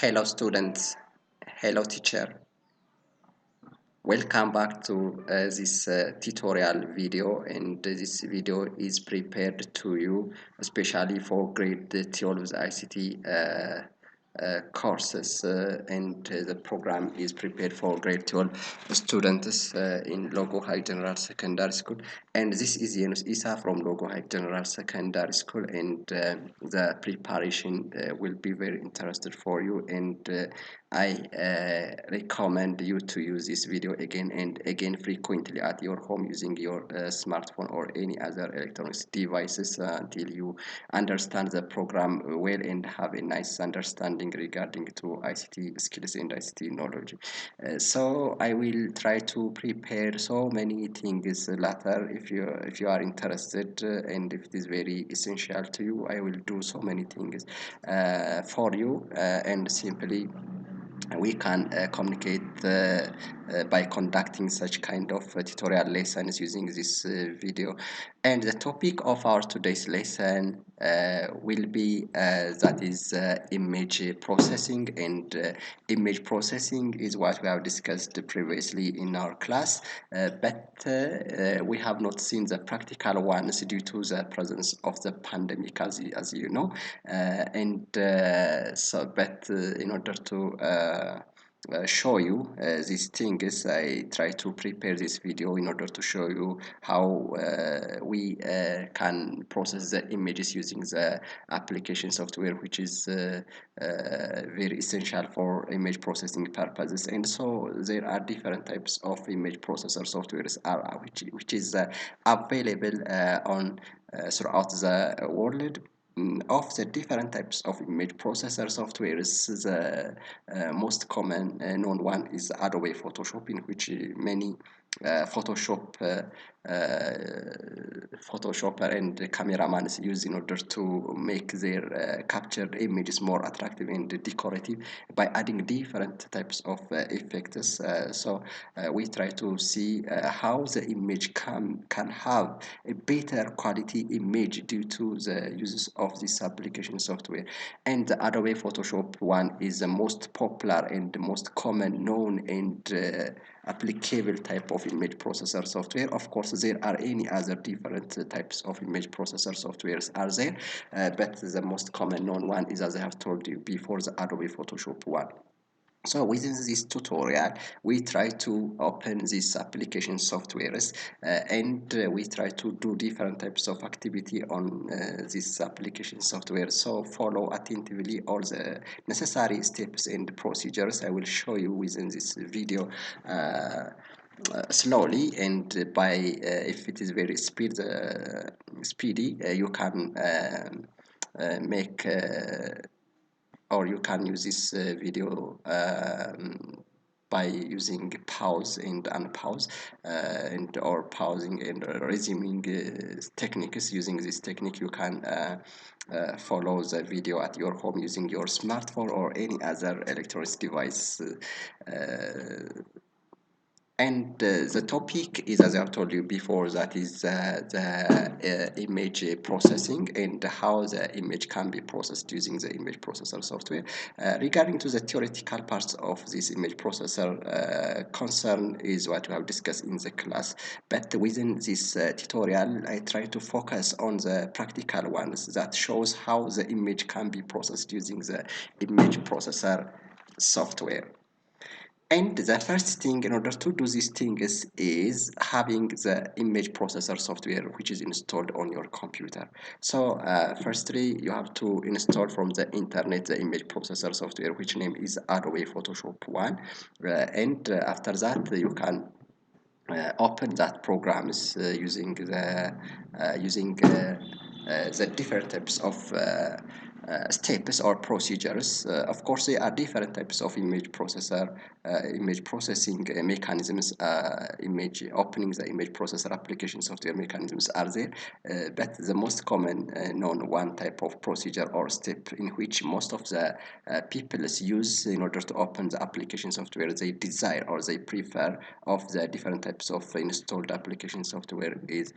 Hello students, hello teacher. Welcome back to this tutorial video, and this video is prepared to you especially for grade 12 ICT courses, and the program is prepared for grade 12 students in Logo High General Secondary School. And this is Yenus Isa from Logo High General Secondary School, and the preparation will be very interested for you, and I recommend you to use this video again and again frequently at your home using your smartphone or any other electronic devices until you understand the program well and have a nice understanding regarding to ICT skills and ICT knowledge. So I will try to prepare so many things later. If you are interested, and if it is very essential to you, I will do so many things for you, and simply we can communicate by conducting such kind of tutorial lessons using this video. And the topic of our today's lesson will be that is image processing, and image processing is what we have discussed previously in our class, but we have not seen the practical ones due to the presence of the pandemic, as you know, but in order to show you these things, I try to prepare this video in order to show you how we can process the images using the application software, which is very essential for image processing purposes. And so there are different types of image processor softwares which is available on throughout the world. Of the different types of image processor softwares, the most common known one is Adobe Photoshop, in which many Photoshopper and cameramans use in order to make their captured images more attractive and decorative by adding different types of effects. We try to see how the image can have a better quality image due to the uses of this application software. And the Adobe Photoshop one is the most popular and the most common known and applicable type of image processor software. Of course, there are any other different types of image processor softwares are there, but the most common known one is, as I have told you before, the Adobe Photoshop one. So within this tutorial, we try to open these application softwares, and we try to do different types of activity on this application software. So follow attentively all the necessary steps and procedures I will show you within this video. Slowly, and by if it is very speedy, you can make or you can use this video by using pause and unpause, and or pausing and resuming techniques. Using this technique, you can follow the video at your home using your smartphone or any other electronic device. And the topic is, as I've told you before, that is the image processing and how the image can be processed using the image processor software. Regarding to the theoretical parts of this image processor, concern is what we have discussed in the class. But within this tutorial, I try to focus on the practical ones that shows how the image can be processed using the image processor software. And the first thing in order to do these things is having the image processor software which is installed on your computer. So firstly, you have to install from the internet the image processor software, which name is Adobe Photoshop 1. And after that, you can open that programs using the different types of steps or procedures. Of course, there are different types of image processing mechanisms. Image opening the image processor application software mechanisms are there, but the most common known one type of procedure or step in which most of the people use in order to open the application software they desire or they prefer of the different types of installed application software is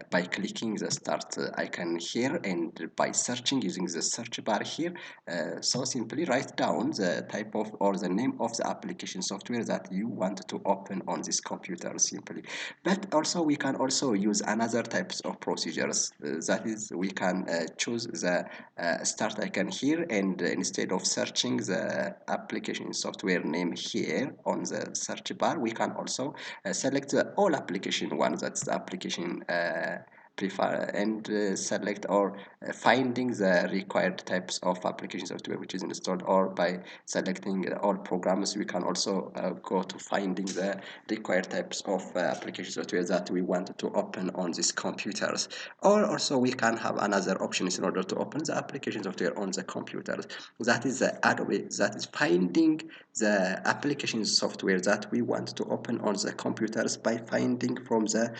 by clicking the start icon here and by searching using the search bar here. So simply write down the type of or the name of the application software that you want to open on this computer simply. But also we can also use another types of procedures. That is, we can choose the start icon here, and instead of searching the application software name here on the search bar, we can also select the all application one, that's the application prefer, and select or finding the required types of application software which is installed, or by selecting all programs we can also go to finding the required types of application software that we want to open on these computers. Or also we can have another options in order to open the application software on the computers, that is the adobe, that is finding the application software that we want to open on the computers by finding from the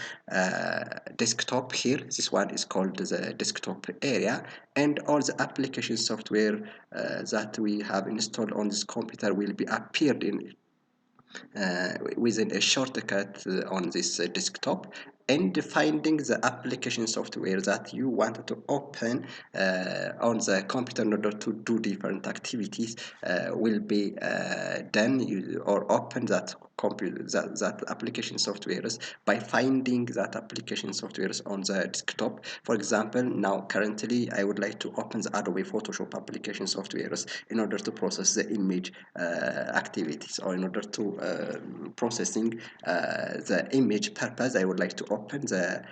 desktop here. This one is called the desktop area, and all the application software that we have installed on this computer will be appeared in within a shortcut on this desktop, and finding the application software that you want to open on the computer in order to do different activities will be done or open that computer, that application softwares by finding that application softwares on the desktop. For example, now currently I would like to open the Adobe Photoshop application softwares in order to process the image activities, or in order to processing the image purpose, I would like to open the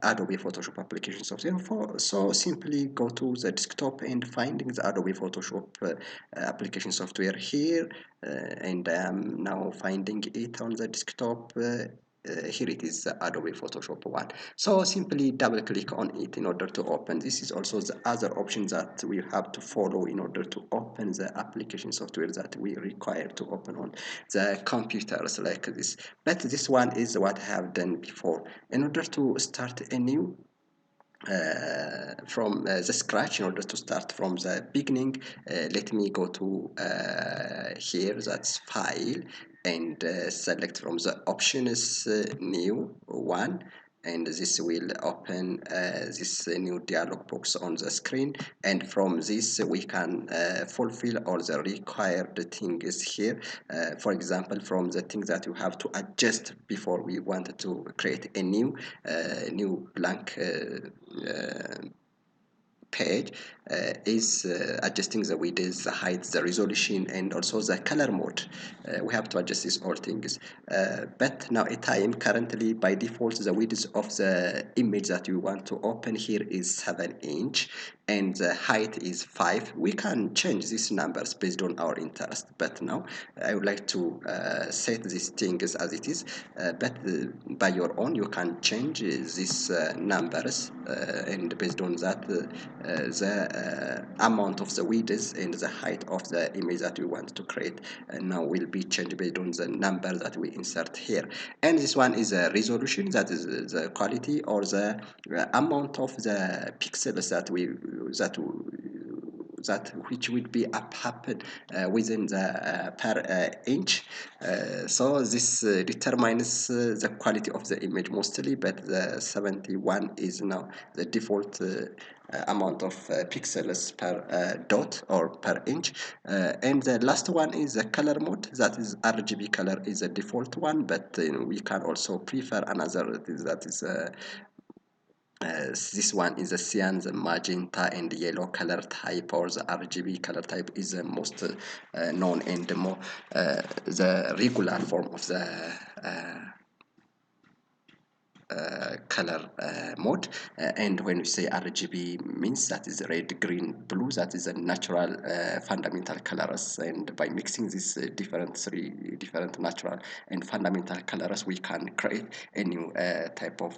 Adobe Photoshop application software. So simply go to the desktop and finding the Adobe Photoshop application software here, and I am now finding it on the desktop. Here it is, the Adobe Photoshop one. So simply double click on it in order to open. This is also the other option that we have to follow in order to open the application software that we require to open on the computers like this. But this one is what I have done before. In order to start a new from the scratch, in order to start from the beginning, let me go to here, that's file, and select from the options new one, and this will open this new dialog box on the screen, and from this we can fulfill all the required things here. For example, from the things that you have to adjust before we want to create a new blank page is adjusting the width, the height, the resolution, and also the color mode. We have to adjust these all things. But now a time, currently by default the width of the image that you want to open here is 7 inch, and the height is 5. We can change these numbers based on our interest, but now I would like to set these things as it is, but by your own you can change these numbers, and based on that the amount of the width and the height of the image that we want to create now will be changed based on the number that we insert here. And this one is a resolution, that is the quality or the amount of the pixels that which would be happen within the per inch. So this determines the quality of the image mostly, but the 71 is now the default amount of pixels per dot or per inch. And the last one is the color mode, that is RGB color is the default one, but we can also prefer another that is this one is the cyan, the magenta, and yellow color type, or the RGB color type is the most known and the more the regular form of the color mode. And when we say RGB means that is red, green, blue, that is a natural fundamental colors, and by mixing these three different natural and fundamental colors we can create a new type of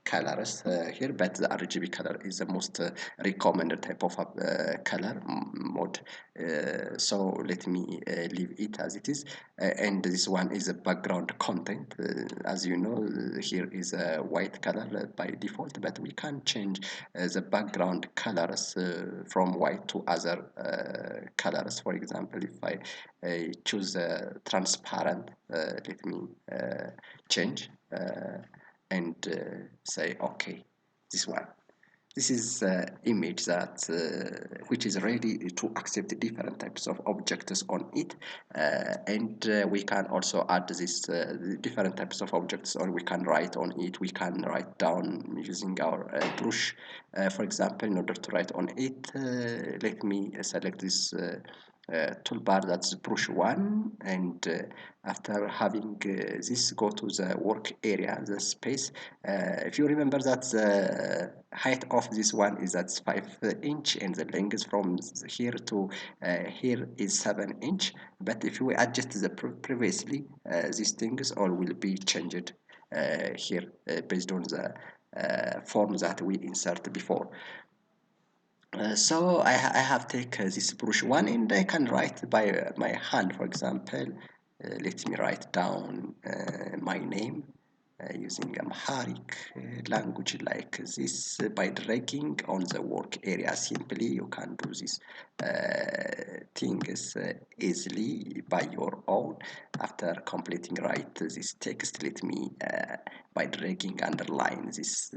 colors here, but the RGB color is the most recommended type of color mode. So let me leave it as it is, and this one is a background content. As you know, here is a white color by default, but we can change the background colors from white to other colors. For example, if I choose transparent, let me change and say okay, this one. This is image that which is ready to accept different types of objects on it, and we can also add this different types of objects, or we can write on it. We can write down using our brush. For example, in order to write on it, let me select this toolbar, that's brush one, and after having this, go to the work area, the space. If you remember that the height of this one is at 5 inch, and the length from here to here is 7 inch. But if we adjust the previously, these things all will be changed here based on the form that we insert before. So I have taken this brush one, and I can write by my hand. For example, let me write down my name using Amharic language like this by dragging on the work area. Simply you can do this things easily by your own. After completing write this text, let me by dragging underline this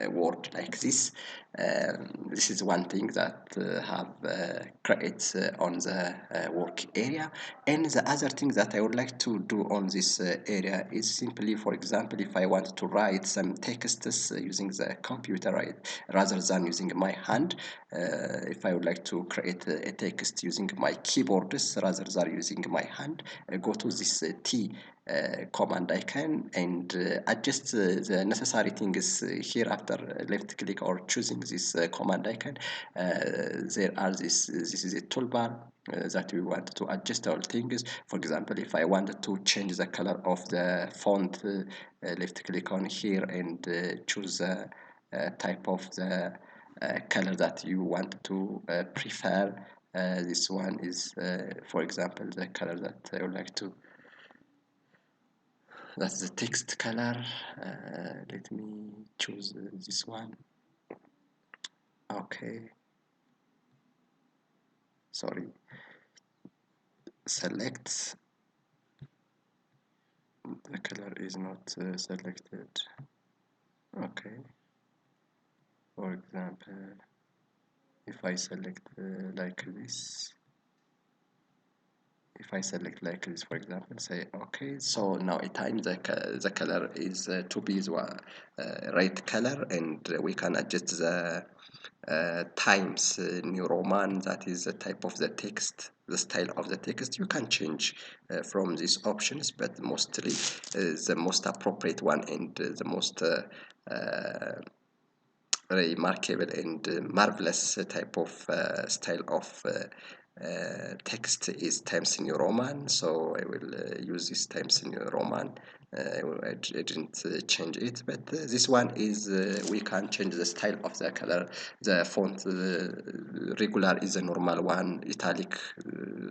word like this. This is one thing that have creates on the work area. And the other thing that I would like to do on this area is simply, for example, if I want to write some texts using the computer, right, rather than using my hand, if I would like to create a text using my keyboards rather than using my hand, go to this T command icon and adjust the necessary things here after left click or choosing this command icon. There are this is a toolbar that we want to adjust all things. For example, if I wanted to change the color of the font, left click on here and choose the type of the color that you want to prefer. This one is for example the color that I would like to, that's the text color. Let me choose this one. Okay, sorry, select, the color is not selected. Okay, for example, if I select like this, if I select like this, for example, say okay, so now a time the color is to be the right color, and we can adjust the times New Roman, that is the type of the text, the style of the text. You can change from these options, but mostly the most appropriate one and the most remarkable and marvelous type of style of text is Times New Roman. So I will use this Times New Roman. I didn't change it, but this one is we can change the style of the color. The font regular is a normal one, italic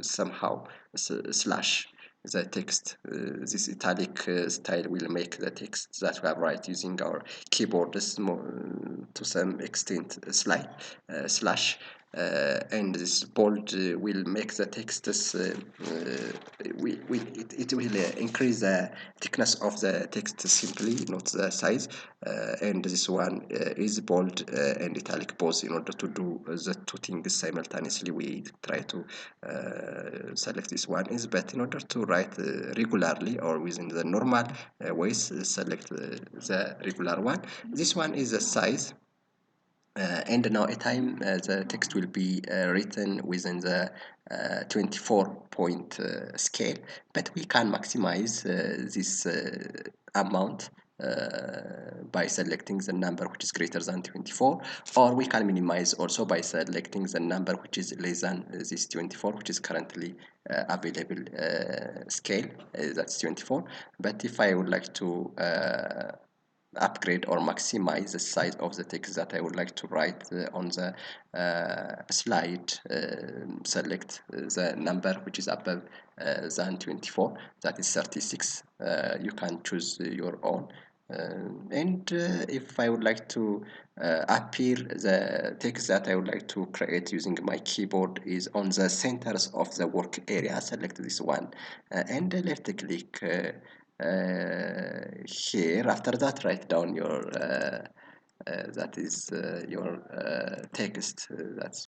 somehow slash the text. This italic style will make the text that we have write using our keyboard to some extent slide and this bold will make the text it will increase the thickness of the text simply, not the size, and this one is bold and italic both. In order to do the two things simultaneously, we try to select this one is, but in order to write regularly or within the normal ways, select the regular one. This one is the size, and now a time the text will be written within the 24 point scale, but we can maximize this amount by selecting the number which is greater than 24, or we can minimize also by selecting the number which is less than this 24, which is currently available scale, that's 24. But if I would like to upgrade or maximize the size of the text that I would like to write on the slide, select the number which is above than 24, that is 36. You can choose your own. And if I would like to appear the text that I would like to create using my keyboard is on the centers of the work area, select this one and left click here. After that, write down your that is your text. That's